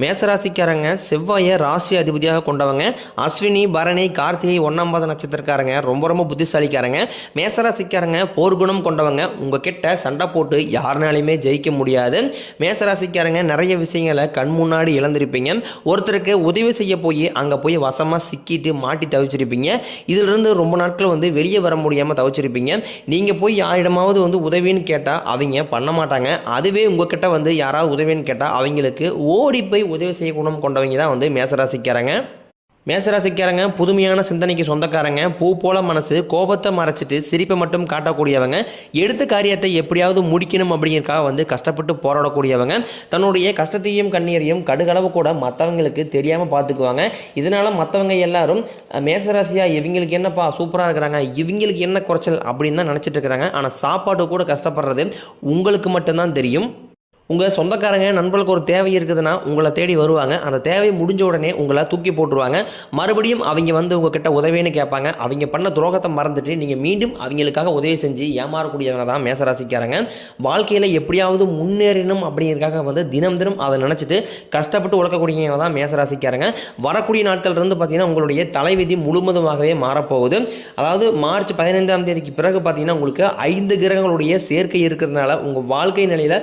மேசராசிக்காரங்க செவ்வாயை ராசி அதிபதியாக கொண்டவங்க. அஸ்வினி, பரணி, கார்த்திகை 1 நட்சத்திரக்காரங்க ரொம்ப ரொம்ப புத்திசாலிக்காரங்க. மேசராசிக்காரங்க போர்க்குணம் கொண்டவங்க. உங்ககிட்ட சண்டை போட்டு யாருனாலையுமே ஜெயிக்க முடியாது. மேசராசிக்காரங்க நிறைய விஷயங்களை கண் முன்னாடி இழந்திருப்பீங்க. ஒருத்தருக்கு உதவி செய்ய போய் அங்கே போய் வசமாக சிக்கிட்டு மாட்டி தவிச்சிருப்பீங்க. இதிலிருந்து ரொம்ப நாட்கள் வெளியே வர முடியாமல் தவிச்சிருப்பீங்க. நீங்கள் போய் யாரிடமாவது உதவின்னு கேட்டால் அவங்க பண்ண மாட்டாங்க. அதுவே உங்ககிட்ட யாராவது உதவின்னு கேட்டால் அவங்களுக்கு ஓடி போய் உதவி செய்ய குணம் கொண்டவங்க தான் மேசராசிக்காரங்க. மேசராசிக்காரங்க புதுமையான சிந்தனைக்கு சொந்தக்காரங்க. பூ போல மனசு, கோபத்தை மறைச்சிட்டு சிரிப்பை மட்டும் காட்டக்கூடியவங்க. எடுத்த காரியத்தை எப்படியாவது முடிக்கணும் அப்படிங்கிறக்காக கஷ்டப்பட்டு போராடக்கூடியவங்க. தன்னுடைய கஷ்டத்தையும் கண்ணீரையும் கடுகளவு கூட மற்றவங்களுக்கு தெரியாமல் பார்த்துக்குவாங்க. இதனால் மற்றவங்க எல்லாரும் மேசராசியா இவங்களுக்கு என்னப்பா சூப்பராக இருக்கிறாங்க, இவங்களுக்கு என்ன குறைச்சல் அப்படின்னு தான் நினச்சிட்டு இருக்கிறாங்க. ஆனால் சாப்பாடு கூட கஷ்டப்படுறது உங்களுக்கு மட்டும்தான் தெரியும். உங்கள் சொந்தக்காரங்க நண்பர்களுக்கு ஒரு தேவை இருக்குதுன்னா உங்களை தேடி வருவாங்க. அந்த தேவை முடிஞ்ச உடனே உங்களை தூக்கி போட்டுருவாங்க. மறுபடியும் அவங்க உங்ககிட்ட உதவின்னு கேட்பாங்க. அவங்க பண்ண துரோகத்தை மறந்துட்டு நீங்கள் மீண்டும் அவங்களுக்காக உதவி செஞ்சு ஏமாறக்கூடியவங்க தான் மேசராசிக்காரங்க. வாழ்க்கையில் எப்படியாவது முன்னேறணும் அப்படிங்கிறதுக்காக தினம் தினம் அதை நினச்சிட்டு கஷ்டப்பட்டு உழைக்கக்கூடியவங்க தான் மேசராசிக்காரங்க. வரக்கூடிய நாட்கள் இருந்து பார்த்தீங்கன்னா உங்களுடைய தலைவிதி முழுவதுமாகவே மாறப்போகுது. அதாவது மார்ச் 15ஆம் தேதிக்கு பிறகு பார்த்தீங்கன்னா உங்களுக்கு 5 கிரகங்களுடைய சேர்க்கை இருக்கிறதுனால உங்கள் வாழ்க்கை நிலையில்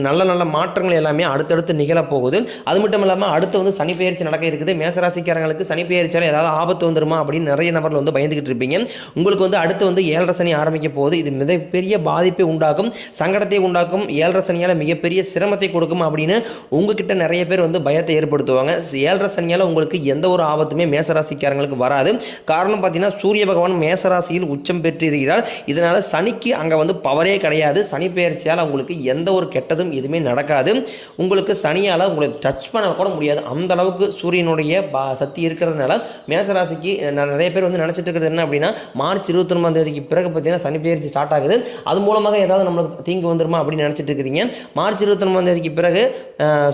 நல்ல நல்ல மாற்றங்கள் எல்லாமே அடுத்தடுத்து நிகழப்போகுது. அது மட்டும் இல்லாமல் அடுத்து சனி பெயர்ச்சி நடக்க இருக்குது. மேசராசிக்காரங்களுக்கு சனி பெயர்ச்சியால் ஏதாவது ஆபத்து வந்துருமா அப்படின்னு நிறைய நபர்கள் பயந்துக்கிட்டு இருப்பீங்க. உங்களுக்கு அடுத்து 7.5 சனி ஆரம்பிக்க போகுது. இது மிகப்பெரிய பாதிப்பை உண்டாக்கும், சங்கடத்தை உண்டாக்கும், 7.5 சனியால் மிகப்பெரிய சிரமத்தை கொடுக்கும் அப்படின்னு உங்ககிட்ட நிறைய பேர் பயத்தை ஏற்படுத்துவாங்க. 7.5 சனியால் உங்களுக்கு எந்த ஒரு ஆபத்துமே மேசராசிக்காரங்களுக்கு வராது. காரணம் பார்த்தீங்கன்னா சூரிய பகவான் மேசராசியில் உச்சம் பெற்றிருக்கிறார். இதனால் சனிக்கு அங்கே பவரே கிடையாது. சனி பெயர்ச்சியால் உங்களுக்கு எந்த ஒரு கெட்டதும் எதுவுமே நடக்காது. உங்களுக்கு சனியால் உங்களை டச் பண்ண கூட முடியாது. அந்த அளவுக்கு சூரியனுடைய சக்தி இருக்கிறதுனால மேசராசிக்கு நிறைய பேர் நினைச்சிட்டு இருக்கிறது என்ன அப்படின்னா மார்ச் 29ஆம் தேதிக்கு பிறகு பார்த்தீங்கன்னா சனி பெயர்ச்சி ஸ்டார்ட் ஆகுது. அது மூலமாக ஏதாவது நம்மளுக்கு தீங்கு வந்துருமா அப்படின்னு நினைச்சிட்டு இருக்கிறீங்க. மார்ச் 29ஆம் தேதிக்கு பிறகு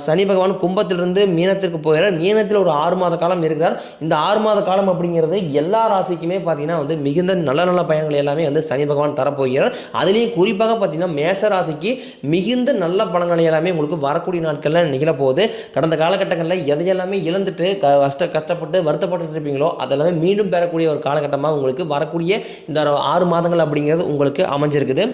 சனி பகவான் கும்பத்திலிருந்து மீனத்திற்கு போகிறார். மீனத்தில் ஒரு 6 மாத காலம் இருக்கிறார். இந்த 6 மாத காலம் அப்படிங்கிறது எல்லா ராசிக்குமே பார்த்தீங்கன்னா மிகுந்த நல்ல நல்ல பயன்கள் எல்லாமே சனி பகவான் தரப்போகிறார். அதுலேயும் குறிப்பாக பார்த்தீங்கன்னா மேச ராசிக்கு மிகுந்த நல்ல பலன்கள் எல்லாமே உங்களுக்கு வரக்கூடிய நாட்களில் நிகழப்போகுது. கடந்த காலகட்டங்களில் எதையெல்லாமே இழந்துட்டு கஷ்டப்பட்டு வருத்தப்பட்டு இருப்பீங்களோ அதெல்லாமே மீண்டும் பெறக்கூடிய ஒரு காலகட்டமாக உங்களுக்கு வரக்கூடிய இந்த 6 மாதங்கள் அப்படிங்கிறது உங்களுக்கு அமைஞ்சிருக்குது.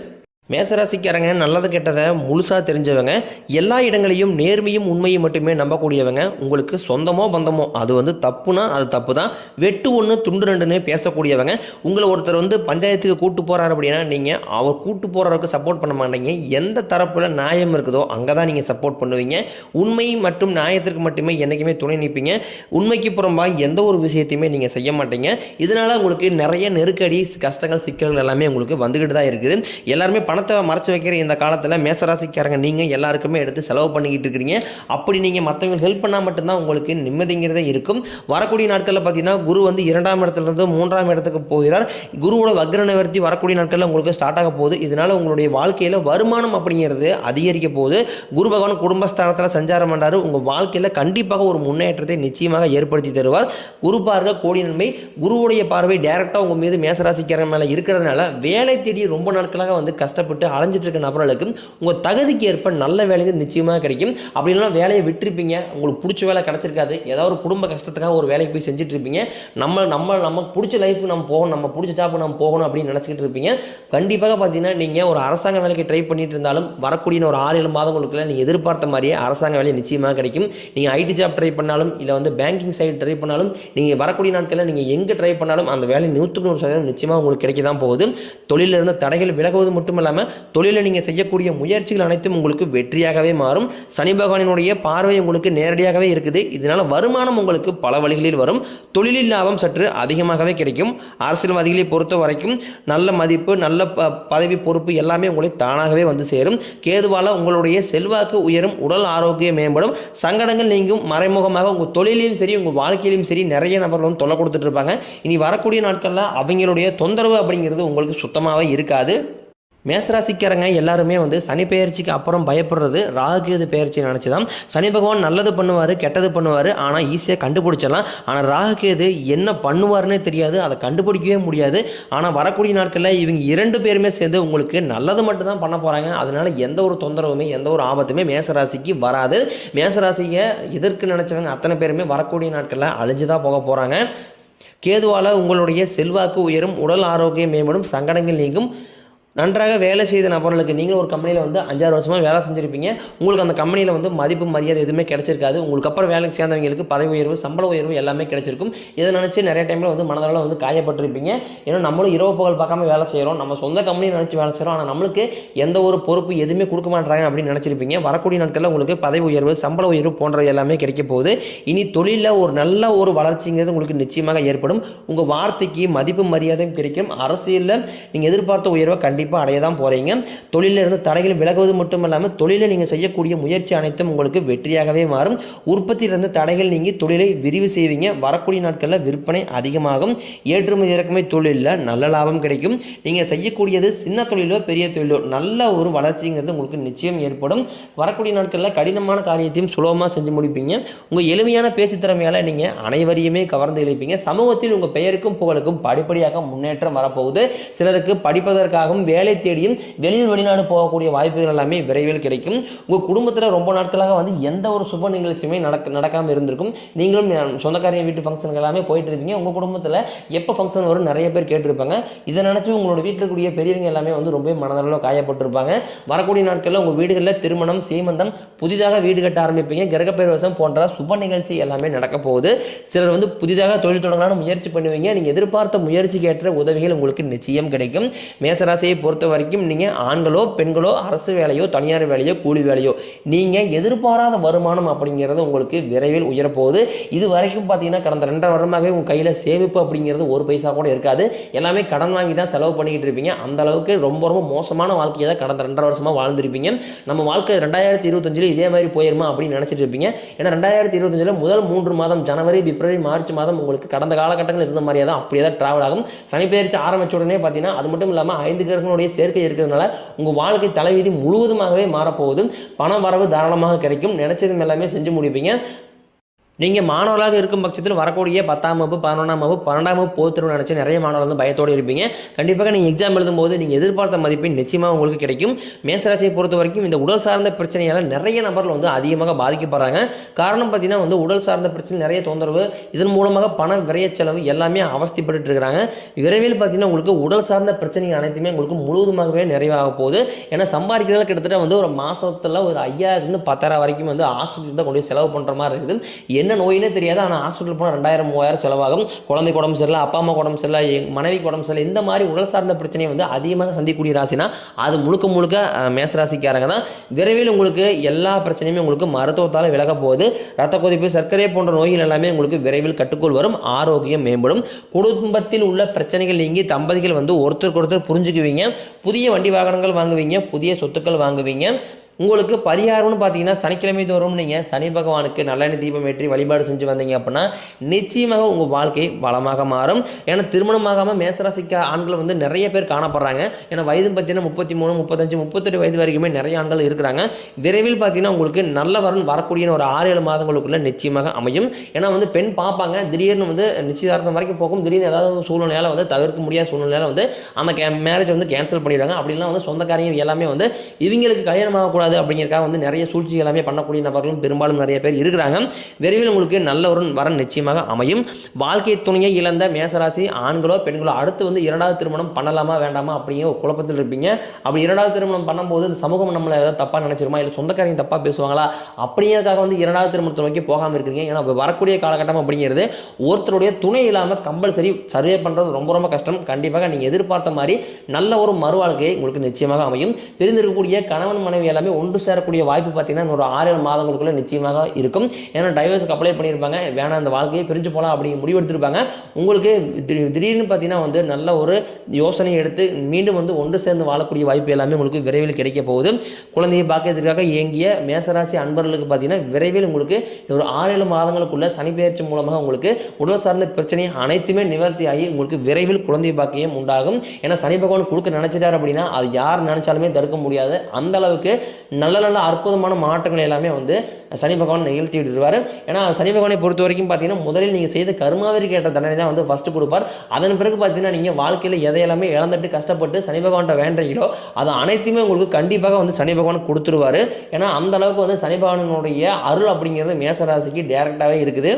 மேசராசிக்காரங்க நல்லது கெட்டதை முழுசாக தெரிஞ்சவங்க. எல்லா இடங்களையும் நேர்மையும் உண்மையும் மட்டுமே நம்பக்கூடியவங்க. உங்களுக்கு சொந்தமோ பந்தமோ அது தப்புனா அது தப்பு தான். வெட்டு 1 துண்டு 2ன்னு பேசக்கூடியவங்க. உங்களை ஒருத்தர் பஞ்சாயத்துக்கு கூட்டு போகிறார் அப்படின்னா நீங்கள் அவர் கூட்டு போகிறவருக்கு சப்போர்ட் பண்ண மாட்டீங்க. எந்த தரப்பில் நியாயம் இருக்குதோ அங்கே தான் நீங்கள் சப்போர்ட் பண்ணுவீங்க. உண்மை மற்றும் நியாயத்திற்கு மட்டுமே என்றைக்குமே துணை நிற்பீங்க. உண்மைக்கு புறம்பாக எந்த ஒரு விஷயத்தையுமே நீங்கள் செய்ய மாட்டீங்க. இதனால் உங்களுக்கு நிறைய நெருக்கடி, கஷ்டங்கள், சிக்கல்கள் எல்லாமே உங்களுக்கு வந்துக்கிட்டு தான் இருக்குது. எல்லாருமே பணத்தை மறைச்சு வைக்கிற இந்த காலத்தில் மேசராசிக்காரங்க நீங்கள் எல்லாருக்குமே எடுத்து செலவு பண்ணிக்கிட்டு இருக்கிறீங்க. அப்படி நீங்கள் மற்றவங்க ஹெல்ப் பண்ணால் மட்டும்தான் உங்களுக்கு நிம்மதிங்கிறதே இருக்கும். வரக்கூடிய நாட்களில் பார்த்தீங்கன்னா குரு 2ஆம் இடத்துலேருந்து 3ஆம் இடத்துக்கு போகிறார். குருவோட வக்ர நிவர்த்தி வரக்கூடிய நாட்களில் உங்களுக்கு ஸ்டார்ட் ஆக போகுது. இதனால் உங்களுடைய வாழ்க்கையில் வருமானம் அப்படிங்கிறது அதிகரிக்க போகுது. குரு பகவான் குடும்பஸ்தானத்தில் சஞ்சாரம் பண்ணார். உங்கள் வாழ்க்கையில் கண்டிப்பாக ஒரு முன்னேற்றத்தை நிச்சயமாக ஏற்படுத்தி தருவார். குரு பார்வை கோடி நன்மை. குருவுடைய பார்வை டைரெக்டாக உங்கள் மீது மேசராசிக்காரங்க மேலே இருக்கிறதுனால வேலை தேடி ரொம்ப நாட்களாக கஷ்டப்பட்டு அலைஞ்சிட்டு இருக்க நபர்களுக்கு உங்கள் தகுதிக்கு ஏற்ப நல்ல வேலைகள் நிச்சயமாக கிடைக்கும். அப்படின்னா வேலையை விட்டுருப்பீங்க, உங்களுக்கு பிடிச்ச வேலை கிடைச்சிருக்காது, ஏதாவது ஒரு குடும்ப கஷ்டத்துக்காக ஒரு வேலைக்கு போய் செஞ்சுட்டு இருப்பீங்க. நமக்கு பிடிச்ச லைஃபுக்கு நம்ம போகணும், நம்ம பிடிச்ச ஜாப்புக்கு நம்ம போகணும் அப்படின்னு நினச்சிக்கிட்டு இருப்பீங்க. கண்டிப்பாக பார்த்தீங்கன்னா நீங்கள் ஒரு அரசாங்க வேலைக்கு ட்ரை பண்ணிட்டு இருந்தாலும் வரக்கூடிய ஒரு 6-7 மாதங்களுக்குள்ள நீங்கள் எதிர்பார்த்த மாதிரியே அரசாங்க வேலை நிச்சயமாக கிடைக்கும். நீங்கள் ஐடி ஜாப் ட்ரை பண்ணாலும் இல்லை பேங்கிங் சைடு ட்ரை பண்ணாலும் நீங்கள் வரக்கூடிய நாட்களில் நீங்கள் எங்கே ட்ரை பண்ணாலும் அந்த வேலை 100% நிச்சயமாக உங்களுக்கு கிடைக்க தான் போகுது. தொழிலில் இருந்த தடைகள் விலகுவது மட்டும் இல்லாமல் தொழிலில் நீங்கள் செய்யக்கூடிய முயற்சிகள் அனைத்தும் உங்களுக்கு வெற்றியாகவே மாறும். சனி பகவானினுடைய பார்வை உங்களுக்கு நேரடியாகவே இருக்குது. இதனால் வருமானம் உங்களுக்கு பல வழிகளில் வரும். தொழிலில் லாபம் சற்று அதிகமாகவே கிடைக்கும். அரசியல்வாதிகளை பொறுத்த வரைக்கும் நல்ல மதிப்பு, நல்ல பதவி, பொறுப்பு எல்லாமே உங்களை தானாகவே சேரும். கேதுவால் உங்களுடைய செல்வாக்கு உயரும், உடல் ஆரோக்கியம் மேம்படும், சங்கடங்கள் நீங்கும். மறைமுகமாக உங்கள் தொழிலையும் சரி உங்கள் வாழ்க்கையிலும் சரி நிறைய நபர்கள் தொல்லை கொடுத்துட்டு இருப்பாங்க. இனி வரக்கூடிய நாட்களில் அவங்களுடைய தொந்தரவு அப்படிங்கிறது உங்களுக்கு சுத்தமாகவே இருக்காது. மேசராசிக்காரங்க எல்லாருமே வந்து சனி பெயர்ச்சிக்கு அப்புறம் பயப்படுறது ராகுகேது பெயர்ச்சி நினச்சி தான். சனி பகவான் நல்லது பண்ணுவார், கெட்டது பண்ணுவார், ஆனால் ஈஸியாக கண்டுபிடிச்சிடலாம். ஆனால் ராகுகேது என்ன பண்ணுவார்னே தெரியாது, அதை கண்டுபிடிக்கவே முடியாது. ஆனால் வரக்கூடிய நாட்களில் இவங்க 2 பேருமே சேர்ந்து உங்களுக்கு நல்லது மட்டும் தான் பண்ண போகிறாங்க. அதனால் எந்த ஒரு தொந்தரவுமே எந்த ஒரு ஆபத்துமே மேசராசிக்கு வராது. மேசராசியை எதிர்க்கு நினச்சவங்க அத்தனை பேருமே வரக்கூடிய நாட்களில் அழிஞ்சு தான் போக போகிறாங்க. கேதுவால் உங்களுடைய செல்வாக்கு உயரும், உடல் ஆரோக்கியம் மேம்படும், சங்கடங்கள் நீங்கும். நன்றாக வேலை செய்த நபர்களுக்கு நீங்களும் ஒரு கம்பெனியில் வந்து 5-6 வருஷமாக வேலை செஞ்சுருப்பீங்க. உங்களுக்கு அந்த கம்பெனியில் வந்து மதிப்பு மரியாதை எதுவுமே கிடைச்சிருக்காது. உங்களுக்கு அப்புறம் வேலைக்கு சேர்ந்தவங்களுக்கு பதவி உயர்வு, சம்பள உயர்வு எல்லாமே கிடைச்சிருக்கும். இதை நினச்சி நிறைய டைமில் வந்து மனதளவில் வந்து காயப்பட்டிருப்பீங்க. ஏன்னா நம்மளும் இரவு பகல் பார்க்காம வேலை செய்கிறோம், நம்ம சொந்த கம்பெனியை நினச்சி வேலை செய்கிறோம், ஆனால் நம்மளுக்கு எந்த ஒரு பொறுப்பு எதுவுமே கொடுக்க மாட்டாங்க அப்படின்னு நினச்சிருப்பீங்க. வரக்கூடிய நாட்களில் உங்களுக்கு பதவி உயர்வு, சம்பள உயர்வு போன்ற எல்லாமே கிடைக்க போகுது. இனி தொழிலில் ஒரு நல்ல ஒரு வளர்ச்சிங்கிறது உங்களுக்கு நிச்சயமாக ஏற்படும். உங்கள் வார்த்தைக்கு மதிப்பு மரியாதையும் கிடைக்கும். அரசியலில் நீங்கள் எதிர்பார்த்த உயர்வை கண்டிப்பாக அடைய தான் போகிறீங்க. தொழிலில் இருந்து தடைகள் விலகுவது மட்டும் இல்லாமல் தொழிலில் நீங்கள் செய்யக்கூடிய முயற்சி அனைத்தும் உங்களுக்கு வெற்றியாகவே மாறும். உற்பத்தியிலிருந்து தடைகள் நீங்கி தொழிலை விரிவு செய்வீங்க. வரக்கூடிய நாட்களில் விற்பனை அதிகமாகும். ஏற்றுமதி இறக்குமதி தொழிலில் நல்ல லாபம் கிடைக்கும். நீங்கள் செய்யக்கூடியது சின்ன தொழிலோ பெரிய தொழிலோ நல்ல ஒரு வளர்ச்சிங்கிறது உங்களுக்கு நிச்சயம் ஏற்படும். வரக்கூடிய நாட்களில் கடினமான காரியத்தையும் சுலபமாக செஞ்சு முடிப்பீங்க. உங்கள் எளிமையான பேச்சு திறமையால் நீங்கள் அனைவரையுமே கவர்ந்து இழுப்பீங்க. சமூகத்தில் உங்கள் பெயருக்கும் புகழுக்கும் படிப்படியாக முன்னேற்றம் வரப்போகுது. சிலருக்கு படிப்பதற்காகவும் வேலை தேடியும் வெளியூர் வெளிநாடு போகக்கூடிய வாய்ப்புகள் எல்லாமே விரைவில் கிடைக்கும். உங்கள் குடும்பத்தில் ரொம்ப நாட்களாக வந்து எந்த ஒரு சுப நிகழ்ச்சியுமே நடக்காமல் இருந்திருக்கும். நீங்களும் சொந்தக்காரிய வீட்டு ஃபங்க்ஷனுக்கு எல்லாமே போயிட்டு இருப்பீங்க. உங்கள் குடும்பத்தில் எப்போ ஃபங்க்ஷன் வரும் நிறைய பேர் கேட்டிருப்பாங்க. இதை நினச்சி உங்களோட வீட்டில் இருக்கக்கூடிய பெரியவங்க எல்லாமே வந்து ரொம்ப மனதளவில் காயப்பட்டிருப்பாங்க. வரக்கூடிய நாட்களில் உங்கள் வீடுகளில் திருமணம், சீமந்தம், புதிதாக வீடு கட்ட ஆரம்பிப்பீங்க. கிரகப்பிரவேசம் போன்ற சுப நிகழ்ச்சி எல்லாமே நடக்க போகுது. சிலர் வந்து புதிதாக தொழில் தொடங்கலான முயற்சி பண்ணுவீங்க. நீங்கள் எதிர்பார்த்த முயற்சிக்கு ஏற்ற உதவிகள் உங்களுக்கு நிச்சயம் கிடைக்கும். மேசராசியை பொறுத்த வரைக்கும் நீங்கள் ஆண்களோ பெண்களோ அரசு வேலையோ தனியார் வேலையோ கூலி வேலையோ நீங்கள் எதிர்பாராத வருமானம் அப்படிங்கிறது உங்களுக்கு விரைவில் உயரப்போகுது. இது வரைக்கும் பார்த்தீங்கன்னா கடந்த 2.5 வருடமாகவே உங்கள் கையில் சேமிப்பு அப்படிங்கிறது ஒரு பைசா கூட இருக்காது. எல்லாமே கடன் வாங்கி தான் செலவு பண்ணிக்கிட்டு இருப்பீங்க. அந்த அளவுக்கு ரொம்ப ரொம்ப மோசமான வாழ்க்கையை தான் கடந்த 2.5 வருஷமாக வாழ்ந்துருப்பீங்க. நம்ம வாழ்க்கை 2025 இதே மாதிரி போயிருமா அப்படின்னு நினச்சிட்டு இருப்பீங்க. ஏன்னா 2025 முதல் 3 மாதம் ஜனவரி, பிப்ரவரி, மார்ச் மாதம் உங்களுக்கு கடந்த காலகட்டங்கள் இருந்த மாதிரியே தான் அப்படியே தான் டிராவல் ஆகும். சனி பெயர்ச்சி ஆரம்பிச்ச உடனே பார்த்தீங்கன்னா அது மட்டும் இல்லாமல் 5 கிரகங்களுடைய சேர்க்கை இருக்கிறதுனால உங்கள் வாழ்க்கை தலைவிதி முழுவதுமாகவே மாறப்போகுது. பணம் வரவு தாராளமாக கிடைக்கும். நினைச்சதும் எல்லாமே செஞ்சு முடிப்பீங்க. நீங்கள் மாணவர்களாக இருக்கும் பட்சத்தில் வரக்கூடிய 10ஆம் வகுப்பு, 11ஆம் வகுப்பு, 12ஆம் வகுப்பு போத்துருன்னு நினச்சி நிறைய மாணவர்கள் வந்து பயத்தோடு இருப்பீங்க. கண்டிப்பாக நீங்கள் எக்ஸாம் எழுதும்போது நீங்கள் எதிர்பார்த்த மதிப்பெண் நிச்சயமாக உங்களுக்கு கிடைக்கும். மேசராசியை பொறுத்த வரைக்கும் இந்த உடல் சார்ந்த பிரச்சனையால் நிறைய நபர்கள் வந்து அதிகமாக பாதிக்கப்படுறாங்க. காரணம் பார்த்தீங்கன்னா வந்து உடல் சார்ந்த பிரச்சனை, நிறைய தொந்தரவு, இதன் மூலமாக பண விரைய செலவு எல்லாமே அவஸ்திப்பட்டு இருக்கிறாங்க. விரைவில் பார்த்தீங்கன்னா உங்களுக்கு உடல் சார்ந்த பிரச்சனைகள் அனைத்துமே உங்களுக்கு முழுவதுமாகவே நிறைவாக போகுது. ஏன்னா சம்பாதிக்கிறதால கிட்டத்தட்ட வந்து ஒரு மாதத்தில் ஒரு 5000 to 10,000 வரைக்கும் வந்து ஹாஸ்பிட்டல் தான் கொண்டு போய் செலவு பண்ணுற மாதிரி இருக்குது. என்ன நோயினே தெரியாது, ஆனால் ஹாஸ்பிட்டல் போனால் 2000-3000 செலவாகும். குழந்தைக்கு உடம்பு சரியில்லை, அப்பா அம்மா உடம்பு சரியில்லை, மனைவிக்கு உடம்பு சரியில்லை, இந்த மாதிரி உடல் சார்ந்த பிரச்சனையை வந்து அதிகமாக சந்திக்கக்கூடிய ராசினா அது முழுக்க முழுக்க மேசராசிக்காரங்க தான். விரைவில் உங்களுக்கு எல்லா பிரச்சனையுமே உங்களுக்கு மருத்துவத்தால் விலக போகுது. ரத்த கொதிப்பு, சர்க்கரை போன்ற நோய்கள் எல்லாமே உங்களுக்கு விரைவில் கட்டுக்குள் வரும். ஆரோக்கியம் மேம்படும். குடும்பத்தில் உள்ள பிரச்சனைகள் நீங்கி தம்பதிகள் வந்து ஒருத்தருக்கு ஒருத்தர் புரிஞ்சுக்குவீங்க. புதிய வண்டி வாகனங்கள் வாங்குவீங்க, புதிய சொத்துக்கள் வாங்குவீங்க. உங்களுக்கு பரிகாரம்னு பார்த்தீங்கன்னா சனிக்கிழமை தோறும் நீங்கள் சனி பகவானுக்கு நல்லெண்ணெய் தீபம் ஏற்றி வழிபாடு செஞ்சு வந்தீங்க அப்படின்னா நிச்சயமாக உங்கள் வாழ்க்கை வளமாக மாறும். ஏன்னா திருமணமாகாமல் மேசராசிக்க ஆண்கள் வந்து நிறைய பேர் காணப்படுறாங்க. ஏன்னா வயது பார்த்தீங்கன்னா 33, 35, 38 வயது வரைக்குமே நிறைய ஆண்கள் இருக்கிறாங்க. விரைவில் பார்த்தீங்கன்னா உங்களுக்கு நல்ல வரன் வரக்கூடிய ஒரு 6-7 மாதங்களுக்குள்ள நிச்சயமாக அமையும். ஏன்னா வந்து பெண் பார்ப்பாங்க, திடீர்னு வந்து நிச்சயதார்த்தம் வரைக்கும் போகும், திடீர்னு ஏதாவது சூழ்நிலையால் வந்து தவிர்க்க முடியாத சூழ்நிலையால் வந்து அந்த மேரேஜ் வந்து கேன்சல் பண்ணிடுறாங்க. அப்படிலாம் வந்து சொந்தக்காரையும் எல்லாமே வந்து இவங்களுக்கு கல்யாணம் ஆகக்கூடாது அப்படிங்கிறக்காக வந்து நிறைய சூழ்ச்சி எல்லாமே பண்ணக்கூடிய நபர்களும் பெரும்பாலும் நிறைய பேர் இருக்கிறாங்க. விரைவில் உங்களுக்கு நல்ல ஒரு வரன் நிச்சயமாக அமையும். வாழ்க்கை துணையை இழந்த மேசராசி ஆண்களோ பெண்களோ அடுத்து வந்து 2வது திருமணம் பண்ணலாமா வேண்டாமா அப்படிங்கிற ஒரு குழப்பத்தில் இருப்பீங்க. அப்படி 2வது திருமணம் பண்ணும்போது சமூகம் நம்மளை ஏதாவது தப்பாக நினைச்சிருமா, இல்லை சொந்தக்காரங்க தப்பாக பேசுவாங்களா அப்படிங்கிறதுக்காக வந்து 2வது திருமணத்தை நோக்கி போகாமல் இருக்கீங்க. ஏன்னா வரக்கூடிய காலகட்டம் அப்படிங்கிறது ஒருத்தருடைய துணை இல்லாமல் கம்பல்சரி சர்வே பண்ணுறது ரொம்ப ரொம்ப கஷ்டம். கண்டிப்பாக நீங்கள் எதிர்பார்த்த மாதிரி நல்ல ஒரு மறு வாழ்க்கையை உங்களுக்கு நிச்சயமாக அமையும். பிரிந்திருக்கக்கூடிய கணவன் மனைவி எல்லாமே ஒன்று சேரக்கூடிய வாய்ப்பு பார்த்தீங்கன்னா ஒரு 6-7 மாதங்களுக்குள்ள நிச்சயமாக இருக்கும். ஏன்னா டைவர்ஸுக்கு அப்ளை பண்ணியிருப்பாங்க, வேணாம் அந்த வாழ்க்கையை பிரிஞ்சு போகலாம் அப்படிங்கிற முடிவெடுத்திருப்பாங்க. உங்களுக்கு திடீர்னு பார்த்தீங்கன்னா வந்து நல்ல ஒரு யோசனை எடுத்து மீண்டும் வந்து ஒன்று சேர்ந்து வாழக்கூடிய வாய்ப்பு எல்லாமே உங்களுக்கு விரைவில் கிடைக்க போகுது. குழந்தையை பார்க்கறதுக்காக இயங்கிய மேசராசி அன்பர்களுக்கு பார்த்தீங்கன்னா விரைவில் உங்களுக்கு ஒரு 6-7 மாதங்களுக்குள்ள சனி பெயர்ச்சி மூலமாக உங்களுக்கு உடல் சார்ந்த பிரச்சனை அனைத்துமே நிவர்த்தி ஆகி உங்களுக்கு விரைவில் குழந்தை பாக்கியம் உண்டாகும். ஏன்னா சனி பகவான் கொடுக்க நினைச்சிட்டார் அப்படின்னா அது யார் நினைச்சாலுமே தடுக்க முடியாது. அந்த அளவுக்கு நல்ல நல்ல அற்புதமான மாற்றங்கள் எல்லாமே வந்து சனி பகவான் நிகழ்த்தி விட்டுருவார். ஏன்னா சனி பகவானை பொறுத்த வரைக்கும் பார்த்தீங்கன்னா முதலில் நீங்கள் செய்த கர்மாவிற்கு ஏற்ற தண்டனை தான் வந்து ஃபஸ்ட்டு கொடுப்பார். அதன் பிறகு பார்த்தீங்கன்னா நீங்கள் வாழ்க்கையில் எதையெல்லாமே இழந்துட்டு கஷ்டப்பட்டு சனி பகவான்கிட்ட வேண்டீங்களோ அது அனைத்துமே உங்களுக்கு கண்டிப்பாக வந்து சனி பகவான் கொடுத்துருவார். ஏன்னா அந்த அளவுக்கு வந்து சனி பகவானுடைய அருள் அப்படிங்கிறது மேசராசிக்கு டைரக்டாகவே இருக்குது.